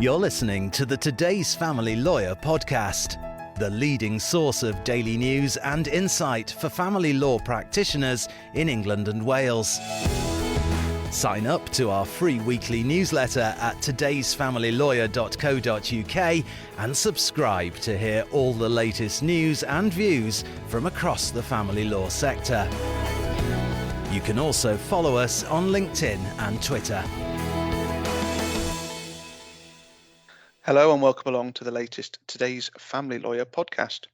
You're listening to the Today's Family Lawyer podcast, the leading source of daily news and insight for family law practitioners in England and Wales. Sign up to our free weekly newsletter at todaysfamilylawyer.co.uk and subscribe to hear all the latest news and views from across the family law sector. You can also follow us on LinkedIn and Twitter. Hello and welcome along to the latest Today's Family Lawyer podcast.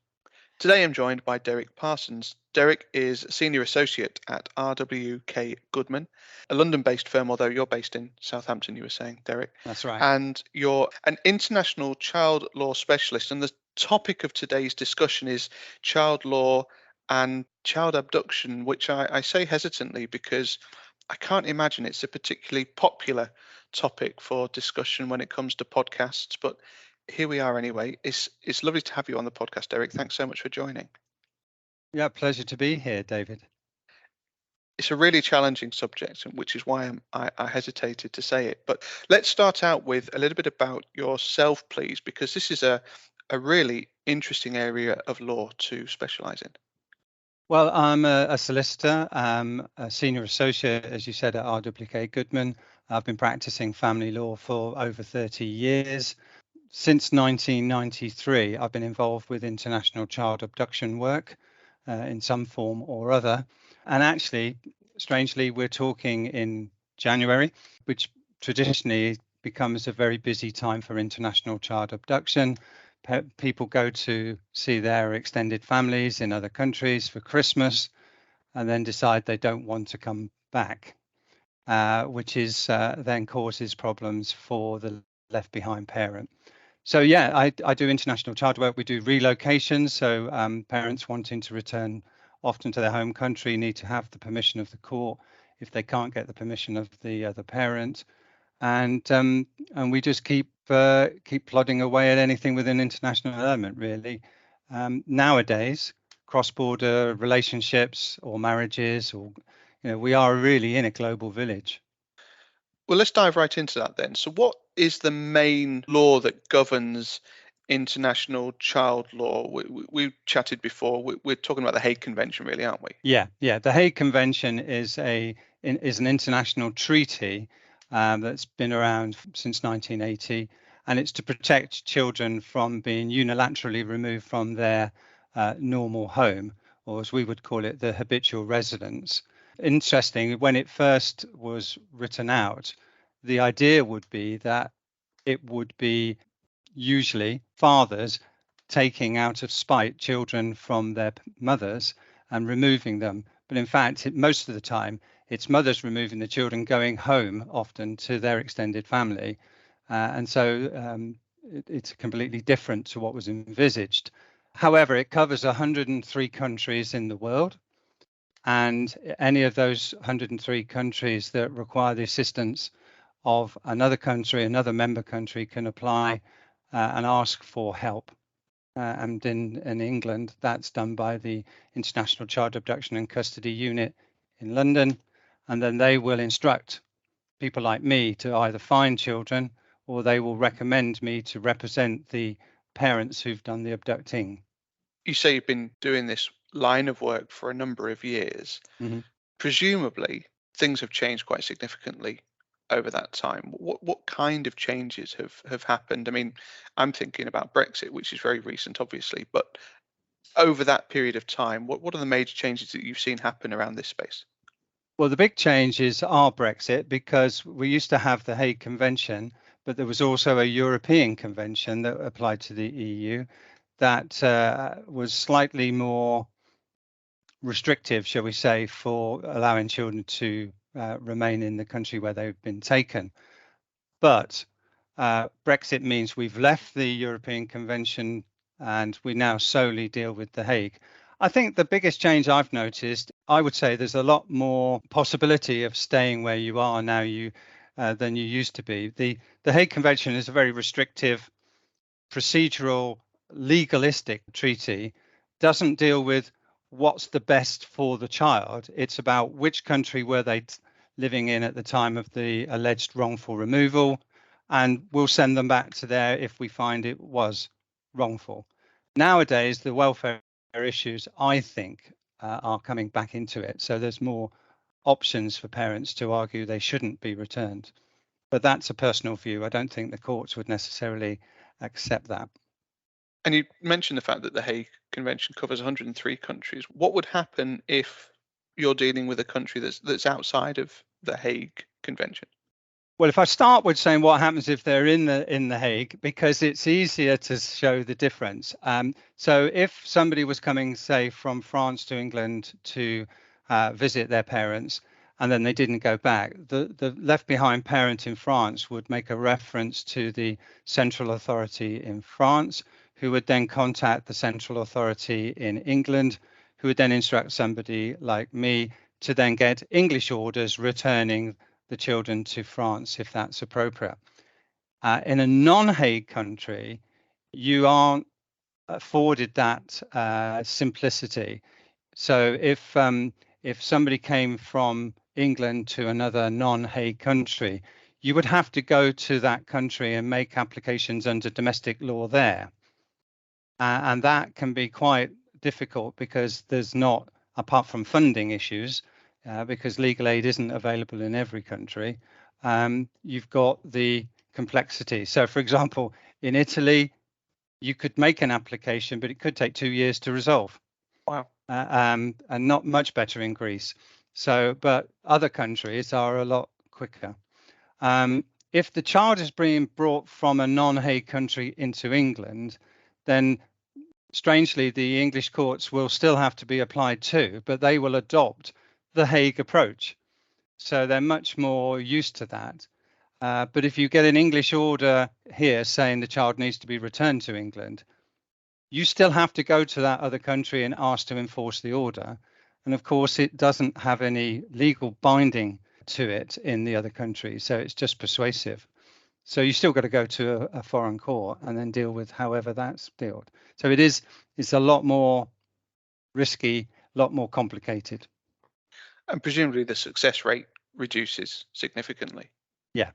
Today I'm joined by Derek Parsons. Derek is Senior Associate at RWK Goodman, a London-based firm, although you're based in Southampton, you were saying, Derek. That's right. And you're an international child law specialist. And the topic of today's discussion is child law and child abduction, which I say hesitantly because I can't imagine it's a particularly popular topic for discussion when it comes to podcasts, but here we are anyway. It's lovely to have you on the podcast, Derek. Thanks so much for joining. Yeah, pleasure to be here, David. It's a really challenging subject, which is why I hesitated to say it. But let's start out with a little bit about yourself, please, because this is a really interesting area of law to specialise in. Well, I'm a solicitor, a senior associate, as you said, at RWK Goodman. I've been practicing family law for over 30 years. Since 1993, I've been involved with international child abduction work in some form or other. And actually, strangely, we're talking in January, which traditionally becomes a very busy time for international child abduction. People go to see their extended families in other countries for Christmas and then decide they don't want to come back, which is then causes problems for the left behind parent. So yeah, I do international child work. We do relocations. So parents wanting to return often to their home country need to have the permission of the court if they can't get the permission of the other parent. And we just keep plodding away at anything with an international element, really. Nowadays, cross-border relationships or marriages, or we are really in a global village. Well, let's dive right into that then. So what is the main law that governs international child law? We chatted before. We're talking about the Hague Convention, really, aren't we? Yeah. The Hague Convention is an international treaty that's been around since 1980, and it's to protect children from being unilaterally removed from their normal home, or as we would call it, the habitual residence. Interesting, when it first was written out, the idea would be that it would be usually fathers taking out of spite children from their mothers and removing them. But in fact, most of the time, it's mothers removing the children, going home often to their extended family. And so it's completely different to what was envisaged. However, it covers 103 countries in the world. And any of those 103 countries that require the assistance of another country, another member country, can apply and ask for help. And in England, that's done by the International Child Abduction and Custody Unit in London. And then they will instruct people like me to either find children, or they will recommend me to represent the parents who've done the abducting. You say you've been doing this line of work for a number of years. Mm-hmm. Presumably, things have changed quite significantly over that time. What kind of changes have happened? I mean, I'm thinking about Brexit, which is very recent, obviously, but over that period of time, what are the major changes that you've seen happen around this space? Well, the big changes are Brexit, because we used to have the Hague Convention, but there was also a European Convention that applied to the EU that was slightly more restrictive, shall we say, for allowing children to remain in the country where they've been taken. But Brexit means we've left the European Convention and we now solely deal with the Hague. I think the biggest change I've noticed, I would say there's a lot more possibility of staying where you are now than you used to be. The Hague Convention is a very restrictive, procedural, legalistic treaty, doesn't deal with what's the best for the child. It's about which country were they living in at the time of the alleged wrongful removal, and we'll send them back to there if we find it was wrongful. Nowadays, the welfare issues, I think, are coming back into it. So there's more options for parents to argue they shouldn't be returned. But that's a personal view. I don't think the courts would necessarily accept that. And you mentioned the fact that the Hague Convention covers 103 countries. What would happen if you're dealing with a country that's outside of the Hague Convention? Well, if I start with saying what happens if they're in the Hague, because it's easier to show the difference. So if somebody was coming, say, from France to England to visit their parents, and then they didn't go back, the left behind parent in France would make a reference to the central authority in France, who would then contact the central authority in England, who would then instruct somebody like me to then get English orders returning the children to France if that's appropriate. In a non-Hague country, you aren't afforded that simplicity. So if somebody came from England to another non-Hague country, you would have to go to that country and make applications under domestic law there. And that can be quite difficult because there's not, apart from funding issues, because legal aid isn't available in every country, you've got the complexity. So, for example, in Italy, you could make an application, but it could take 2 years to resolve. Wow. And not much better in Greece. So, but other countries are a lot quicker. If the child is being brought from a non-Hague country into England, then strangely, the English courts will still have to be applied to, but they will adopt the Hague approach. So they're much more used to that. But if you get an English order here saying the child needs to be returned to England, you still have to go to that other country and ask to enforce the order. And of course, it doesn't have any legal binding to it in the other country. So it's just persuasive. So you still got to go to a foreign court and then deal with however that's dealt. So it's a lot more risky, a lot more complicated. And presumably the success rate reduces significantly. Yeah.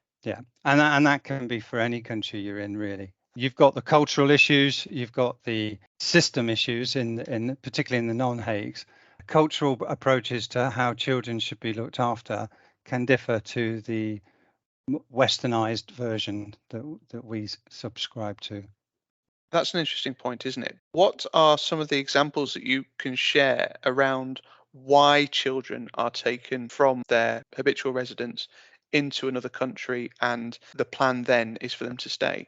And that can be for any country you're in, really. You've got the cultural issues, you've got the system issues, in particularly in the non-Hagues. Cultural approaches to how children should be looked after can differ to the westernized version that we subscribe to. That's an interesting point, isn't it? What are some of the examples that you can share around why children are taken from their habitual residence into another country and the plan then is for them to stay?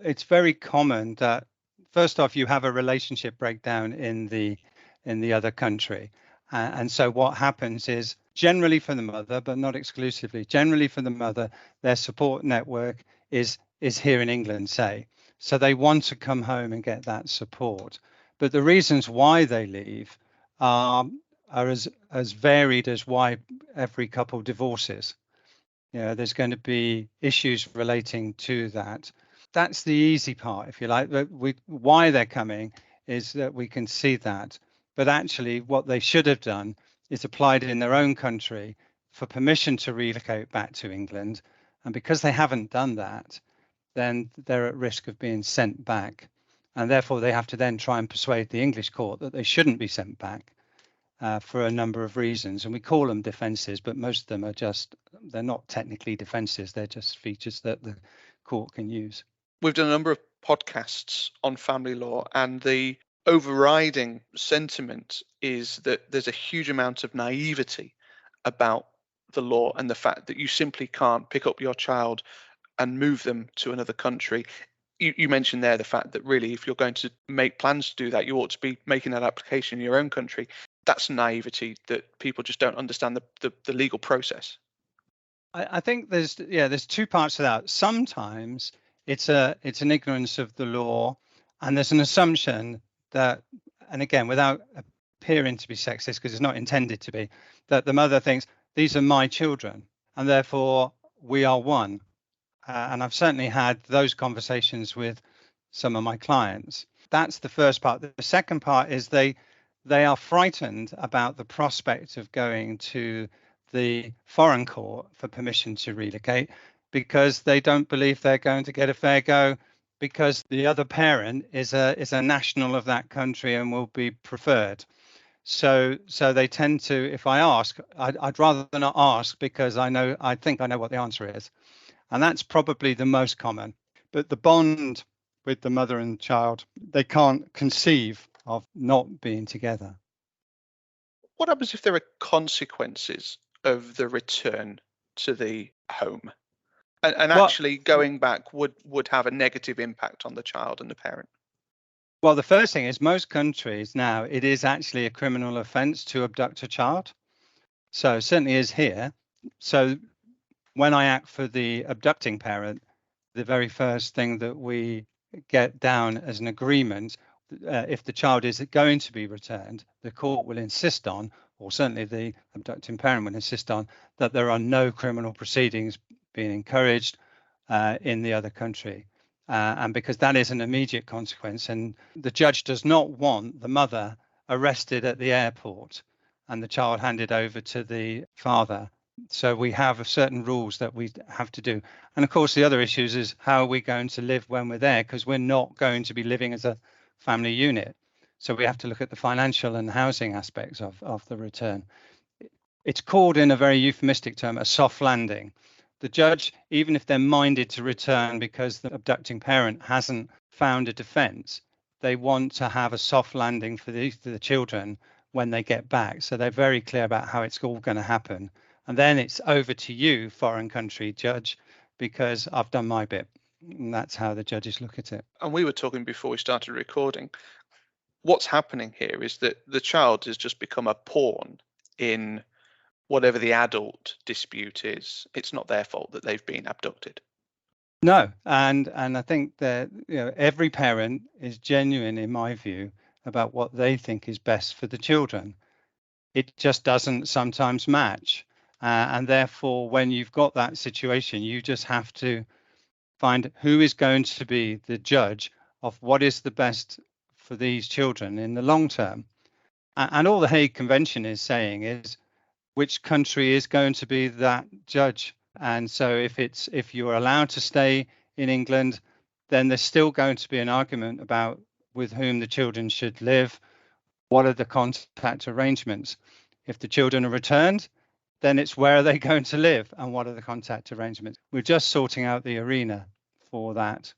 It's very common that first off, you have a relationship breakdown in the other country. And so what happens is generally for the mother, but not exclusively, generally for the mother, their support network is here in England, say. So they want to come home and get that support. But the reasons why they leave are as varied as why every couple divorces. There's going to be issues relating to that. That's the easy part, if you like. Why they're coming is that we can see that. But actually, what they should have done is applied in their own country for permission to relocate back to England. And because they haven't done that, then they're at risk of being sent back. And therefore, they have to then try and persuade the English court that they shouldn't be sent back for a number of reasons. And we call them defences, but most of them they're not technically defences. They're just features that the court can use. We've done a number of podcasts on family law, and the overriding sentiment is that there's a huge amount of naivety about the law and the fact that you simply can't pick up your child and move them to another country. You mentioned there the fact that really, if you're going to make plans to do that, you ought to be making that application in your own country. That's naivety that people just don't understand the legal process. I think there's two parts to that. Sometimes it's an ignorance of the law, and there's an assumption that, and again, without appearing to be sexist, because it's not intended to be, that the mother thinks these are my children and therefore we are one. And I've certainly had those conversations with some of my clients. That's the first part. The second part is they are frightened about the prospect of going to the foreign court for permission to relocate. because they don't believe they're going to get a fair go, because the other parent is a national of that country and will be preferred. So they tend to, if I ask, I'd rather not ask, because I think I know what the answer is. And that's probably the most common. But the bond with the mother and child, they can't conceive of not being together. What happens if there are consequences of the return to the home? And actually going back would have a negative impact on the child and the parent? Well, the first thing is, most countries now, it is actually a criminal offence to abduct a child. So it certainly is here. So when I act for the abducting parent, the very first thing that we get down as an agreement, if the child is going to be returned, the court will insist on, or certainly the abducting parent will insist on, that there are no criminal proceedings being encouraged in the other country. And because that is an immediate consequence, and the judge does not want the mother arrested at the airport and the child handed over to the father. So we have certain rules that we have to do. And of course, the other issues is, how are we going to live when we're there? Because we're not going to be living as a family unit. So we have to look at the financial and housing aspects of the return. It's called, in a very euphemistic term, a soft landing. The judge, even if they're minded to return because the abducting parent hasn't found a defence, they want to have a soft landing for the children when they get back. So they're very clear about how it's all going to happen. And then it's over to you, foreign country judge, because I've done my bit. And that's how the judges look at it. And we were talking before we started recording. What's happening here is that the child has just become a pawn in whatever the adult dispute is. It's not their fault that they've been abducted. No, and I think that every parent is genuine, in my view, about what they think is best for the children. It just doesn't sometimes match. And therefore, when you've got that situation, you just have to find who is going to be the judge of what is the best for these children in the long term. And all the Hague Convention is saying is which country is going to be that judge. And so if you're allowed to stay in England, then there's still going to be an argument about with whom the children should live. What are the contact arrangements? If the children are returned, then it's where are they going to live and what are the contact arrangements? We're just sorting out the arena for that,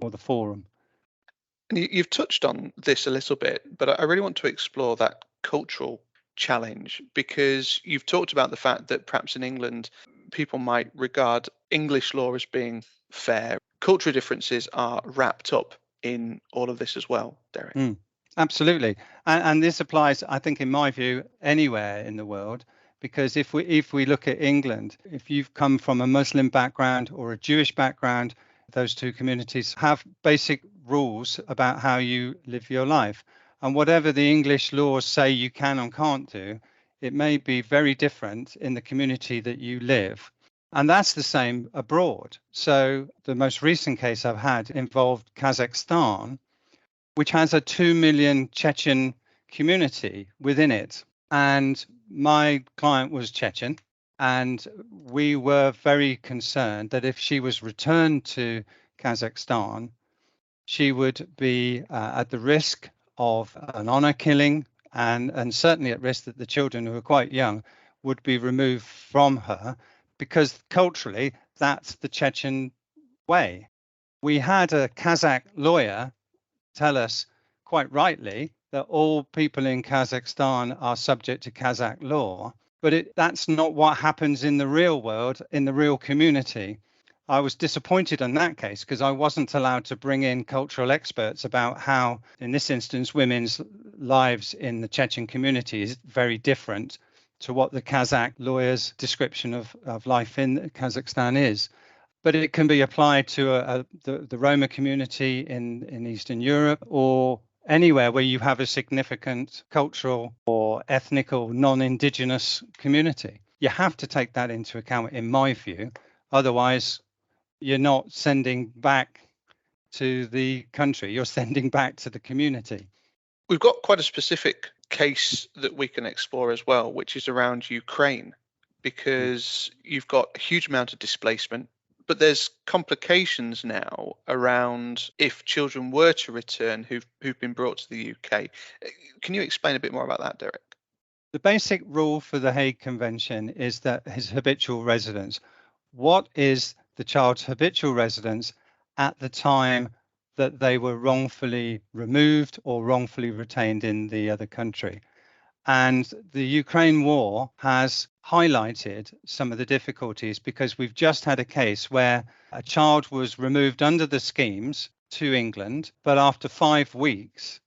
or the forum. And you've touched on this a little bit, but I really want to explore that cultural challenge, because you've talked about the fact that perhaps in England, people might regard English law as being fair. Cultural differences are wrapped up in all of this as well, Derek. Absolutely. And this applies, I think, in my view, anywhere in the world. Because if we look at England, if you've come from a Muslim background or a Jewish background, those two communities have basic rules about how you live your life. And whatever the English laws say you can and can't do, it may be very different in the community that you live. And that's the same abroad. So the most recent case I've had involved Kazakhstan, which has a 2 million Chechen community within it. And my client was Chechen, and we were very concerned that if she was returned to Kazakhstan, she would be at the risk of an honor killing, and certainly at risk that the children, who were quite young, would be removed from her, because culturally that's the Chechen way. We had a Kazakh lawyer tell us quite rightly that all people in Kazakhstan are subject to Kazakh law, but that's not what happens in the real world, in the real community. I was disappointed in that case because I wasn't allowed to bring in cultural experts about how, in this instance, women's lives in the Chechen community is very different to what the Kazakh lawyer's description of life in Kazakhstan is. But it can be applied to the Roma community in Eastern Europe, or anywhere where you have a significant cultural or ethnic or non-Indigenous community. You have to take that into account, in my view. Otherwise, you're not sending back to the country, you're sending back to the community. We've got quite a specific case that we can explore as well, which is around Ukraine, because you've got a huge amount of displacement. But there's complications now around if children were to return who've been brought to the UK. Can you explain a bit more about that, Derek? The basic rule for the Hague Convention is that his habitual residence. What is the child's habitual residence at the time that they were wrongfully removed or wrongfully retained in the other country? And the Ukraine war has highlighted some of the difficulties, because we've just had a case where a child was removed under the schemes to England, but after 5 weeks,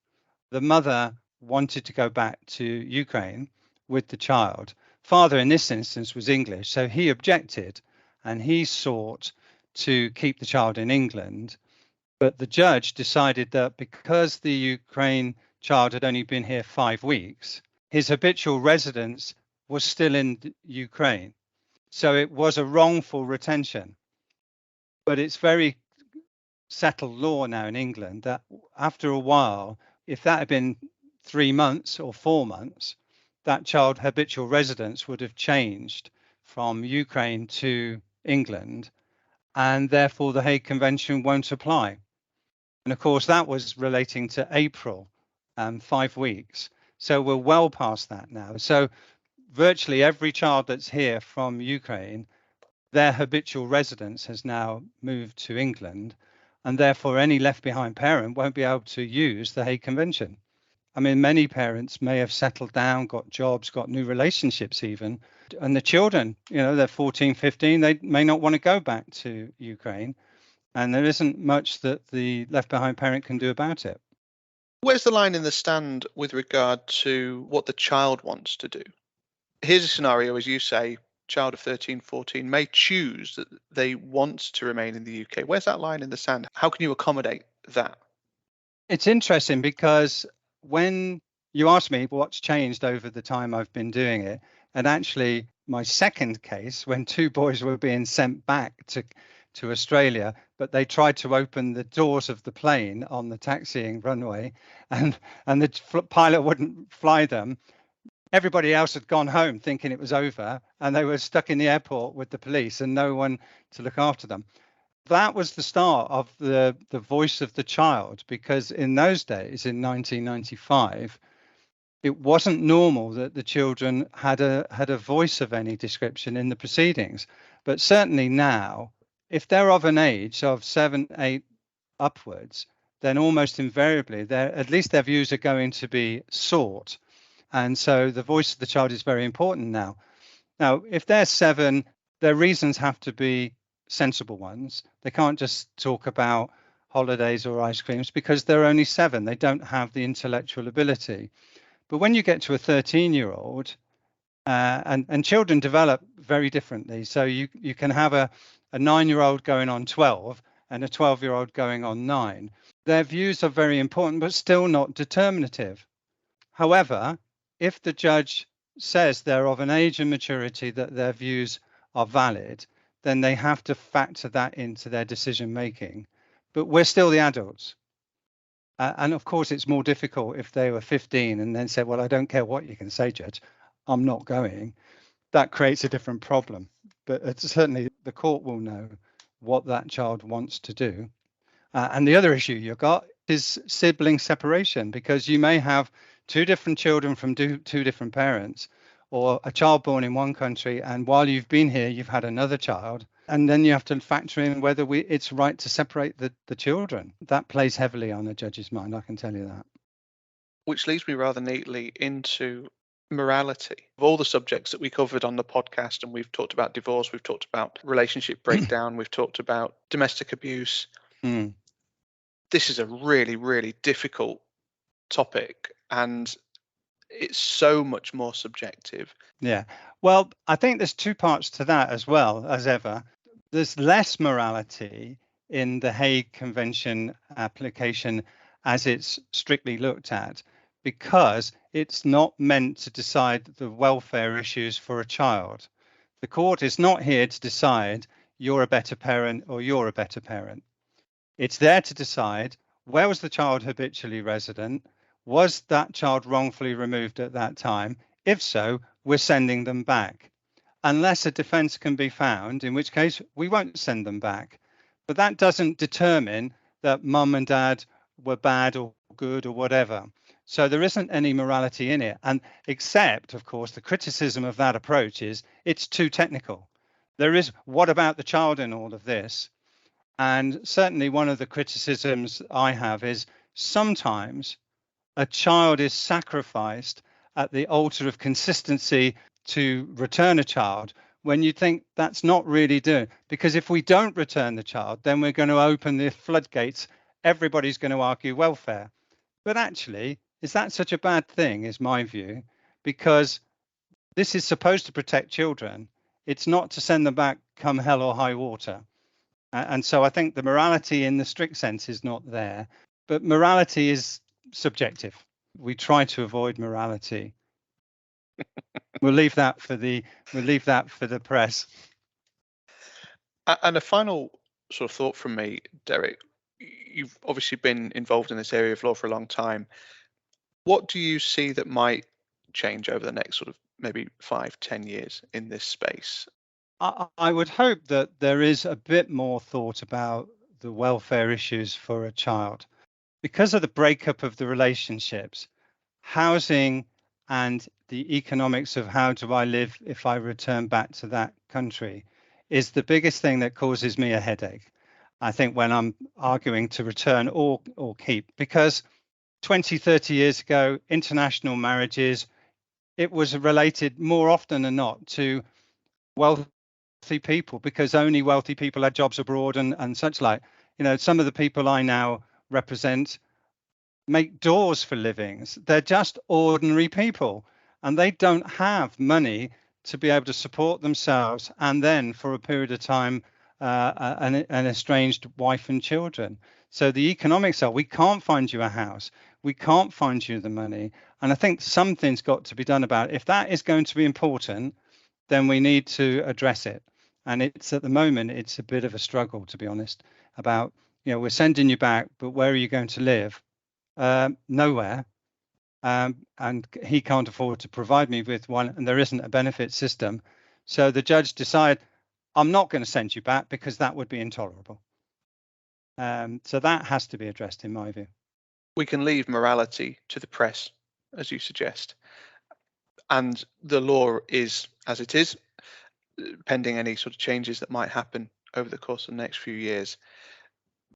the mother wanted to go back to Ukraine with the child. Father in this instance was English, so he objected and he sought to keep the child in England. But the judge decided that because the Ukraine child had only been here 5 weeks, his habitual residence was still in Ukraine. So it was a wrongful retention. But it's very settled law now in England that after a while, if that had been 3 months or 4 months, that child habitual residence would have changed from Ukraine to England, and therefore the Hague Convention won't apply. And of course, that was relating to April, 5 weeks. So we're well past that now. So virtually every child that's here from Ukraine, their habitual residence has now moved to England, and therefore any left behind parent won't be able to use the Hague Convention. I mean, many parents may have settled down, got jobs, got new relationships even, and the children, they're 14, 15, they may not want to go back to Ukraine, and there isn't much that the left behind parent can do about it. Where's the line in the stand with regard to what the child wants to do? Here's a scenario, as you say, child of 13, 14 may choose that they want to remain in the UK. Where's that line in the sand? How can you accommodate that? It's interesting because when you asked me what's changed over the time I've been doing it, and actually my second case, when 2 boys were being sent back to Australia, but they tried to open the doors of the plane on the taxiing runway, and the pilot wouldn't fly them. Everybody else had gone home thinking it was over, and they were stuck in the airport with the police and no one to look after them. That was the start of the voice of the child, because in those days, in 1995, it wasn't normal that the children had a voice of any description in the proceedings. But certainly now, if they're of an age of 7, 8 upwards, then almost invariably, at least their views are going to be sought. And so the voice of the child is very important now. Now, if they're 7, their reasons have to be sensible ones. They can't just talk about holidays or ice creams because they're only 7. They don't have the intellectual ability. But when you get to a 13-year-old, and children develop very differently. So you can have a 9-year-old going on 12 and a 12-year-old going on 9. Their views are very important, but still not determinative. However, if the judge says they're of an age and maturity that their views are valid, then they have to factor that into their decision making. But we're still the adults. And of course, it's more difficult if they were 15 and then said, well, I don't care what you can say, Judge, I'm not going. That creates a different problem. But certainly the court will know what that child wants to do. And the other issue you've got is sibling separation, because you may have 2 different children from 2 different parents, or a child born in one country, and while you've been here, you've had another child. And then you have to factor in whether it's right to separate the children. That plays heavily on a judge's mind, I can tell you that. Which leads me rather neatly into morality. Of all the subjects that we covered on the podcast, and we've talked about divorce, we've talked about relationship breakdown, we've talked about domestic abuse. This is a really, really difficult topic, and it's so much more subjective. Yeah. Well, I think there's 2 parts to that as well, as ever. There's less morality in the Hague Convention application as it's strictly looked at, because it's not meant to decide the welfare issues for a child. The court is not here to decide you're a better parent or you're a better parent. It's there to decide, where was the child habitually resident? Was that child wrongfully removed at that time? If so, we're sending them back. unless a defence can be found, in which case we won't send them back. But that doesn't determine that mum and dad were bad or good or whatever. So there isn't any morality in it. And except, of course, the criticism of that approach is it's too technical. There is, what about the child in all of this? And certainly one of the criticisms I have is sometimes a child is sacrificed at the altar of consistency to return a child when you think that's not really doing. Because if we don't return the child, then we're going to open the floodgates. Everybody's going to argue welfare. But actually, is that such a bad thing, is my view? Because this is supposed to protect children. It's not to send them back come hell or high water. And so I think the morality in the strict sense is not there. But morality is subjective. We try to avoid morality. We'll leave that for the press. And a final sort of thought from me, Derek. You've obviously been involved in this area of law for a long time. What do you see that might change over the next sort of maybe 5-10 years in this space? I would hope that there is a bit more thought about the welfare issues for a child. Because of the breakup of the relationships, housing and the economics of how do I live if I return back to that country is the biggest thing that causes me a headache. I think when I'm arguing to return or keep, because 20, 30 years ago, international marriages, it was related more often than not to wealthy people because only wealthy people had jobs abroad and such like. You know, some of the people I now represent make doors for livings. They're just ordinary people and they don't have money to be able to support themselves and then for a period of time an estranged wife and children. So the economics are, we can't find you a house, we can't find you the money. And I think something's got to be done about it. If that is going to be important, then we need to address it. And it's at the moment, it's a bit of a struggle, to be honest, about, you know, we're sending you back, but where are you going to live? Nowhere. And he can't afford to provide me with one, and there isn't a benefit system. So the judge decided, I'm not going to send you back because that would be intolerable. So that has to be addressed, in my view. We can leave morality to the press, as you suggest. And the law is as it is, pending any sort of changes that might happen over the course of the next few years.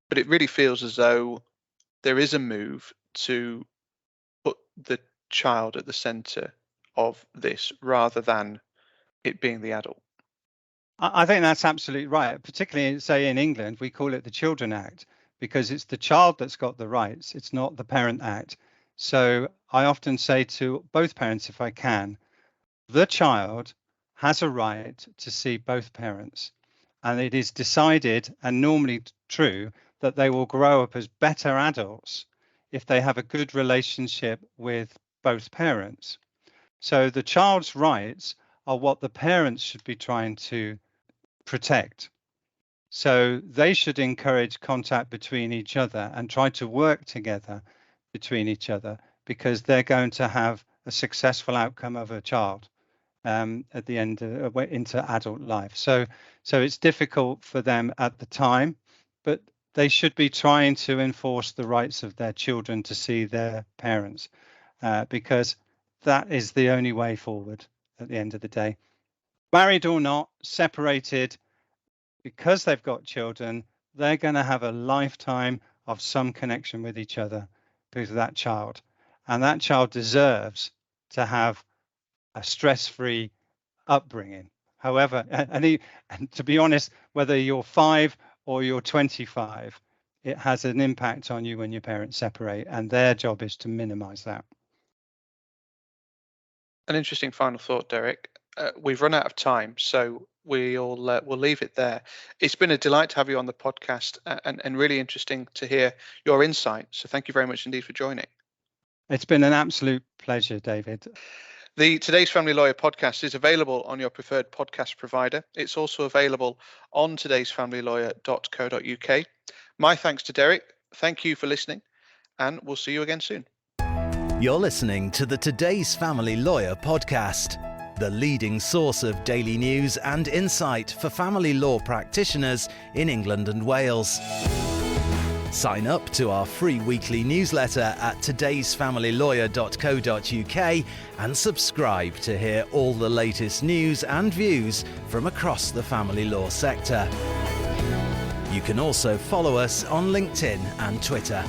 But it really feels as though there is a move to put the child at the centre of this rather than it being the adult. I think that's absolutely right. Particularly, say, in England, we call it the Children Act because it's the child that's got the rights. It's not the Parent Act. So I often say to both parents, if I can, the child has a right to see both parents. And it is decided, and normally true, that they will grow up as better adults if they have a good relationship with both parents. So the child's rights are what the parents should be trying to protect. So they should encourage contact between each other and try to work together between each other because they're going to have a successful outcome of a child at the end into adult life. So it's difficult for them at the time, but they should be trying to enforce the rights of their children to see their parents because that is the only way forward at the end of the day. Married or not, separated, because they've got children, they're going to have a lifetime of some connection with each other because of that child. And that child deserves to have a stress-free upbringing. However, and to be honest, whether you're 5 or you're 25, it has an impact on you when your parents separate, and their job is to minimize that. An interesting final thought, Derek. We've run out of time, so we'll leave it there. It's been a delight to have you on the podcast and really interesting to hear your insight. So thank you very much indeed for joining. It's been an absolute pleasure, David. The Today's Family Lawyer podcast is available on your preferred podcast provider. It's also available on todaysfamilylawyer.co.uk. My thanks to Derek. Thank you for listening, and we'll see you again soon. You're listening to the Today's Family Lawyer podcast. the leading source of daily news and insight for family law practitioners in England and Wales. Sign up to our free weekly newsletter at todaysfamilylawyer.co.uk and subscribe to hear all the latest news and views from across the family law sector. You can also follow us on LinkedIn and Twitter.